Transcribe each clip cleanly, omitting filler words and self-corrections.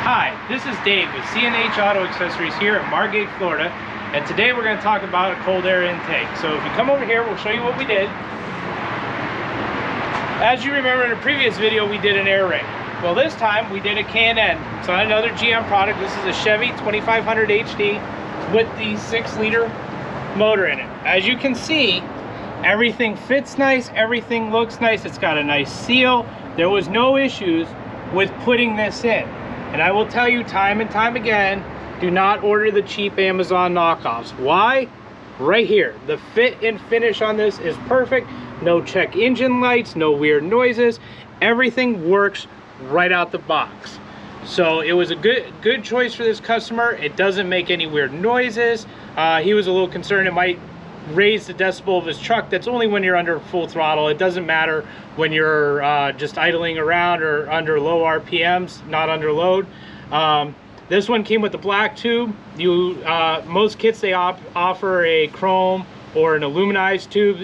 Hi, this is Dave with C&H Auto Accessories here at Margate, Florida, and today we're going to talk about a cold air intake. So if you come over here, we'll show you what we did. As you remember in a previous video, we did an air raid. Well, this time we did a K&N. It's on another GM product. This is a Chevy 2500 HD with the 6-liter motor in it. As you can see, everything fits nice, everything looks nice. It's got a nice seal. There was no issues with putting this in. And I will tell you time and time again, do not order the cheap Amazon knockoffs. Why? Right here. The fit and finish on this is perfect. No check engine lights, no weird noises. Everything works right out the box. So it was a good choice for this customer. It doesn't make any weird noises. He was a little concerned it might raise the decibel of his truck. That's only when you're under full throttle. It doesn't matter when you're just idling around or under low RPMs, not under load. This one came with the black tube. Most kits they offer a chrome or an aluminized tube.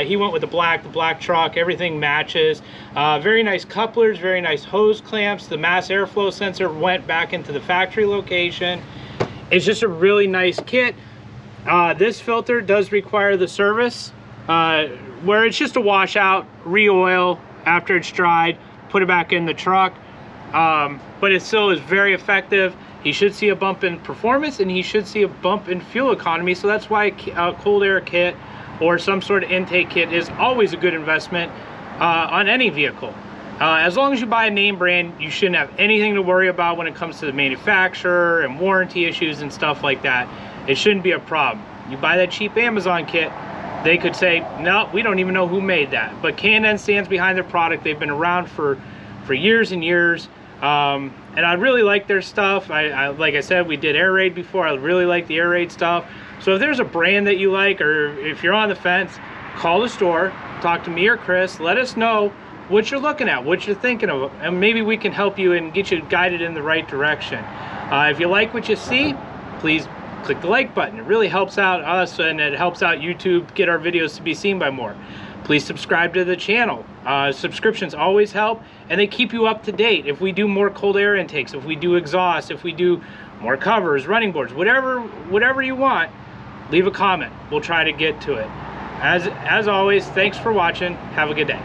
He went with the black truck. Everything matches. Very nice couplers, very nice hose clamps. The mass airflow sensor went back into the factory location. It's just a really nice kit. This filter does require the service, where it's just a washout, re-oil after it's dried, put it back in the truck. But it still is very effective. He should see a bump in performance and he should see a bump in fuel economy. So that's why a cold air kit or some sort of intake kit is always a good investment on any vehicle. As long as you buy a name brand, you shouldn't have anything to worry about when it comes to the manufacturer and warranty issues and stuff like that. It shouldn't be a problem. You buy that cheap Amazon kit, they could say, no, we don't even know who made that. But K&N stands behind their product. They've been around for years and years. And I really like their stuff. Like I said, we did air raid before. I really like the air raid stuff. So if there's a brand that you like, or if you're on the fence, call the store, talk to me or Chris, let us know what you're looking at, what you're thinking of, and maybe we can help you and get you guided in the right direction. If you like what you see, please click the like button. It really helps out us and it helps out YouTube get our videos to be seen by more. Please subscribe to the channel. Subscriptions always help and they keep you up to date. If we do more cold air intakes, if we do exhaust, if we do more covers, running boards, whatever you want, leave a comment. We'll try to get to it. As always, thanks for watching. Have a good day.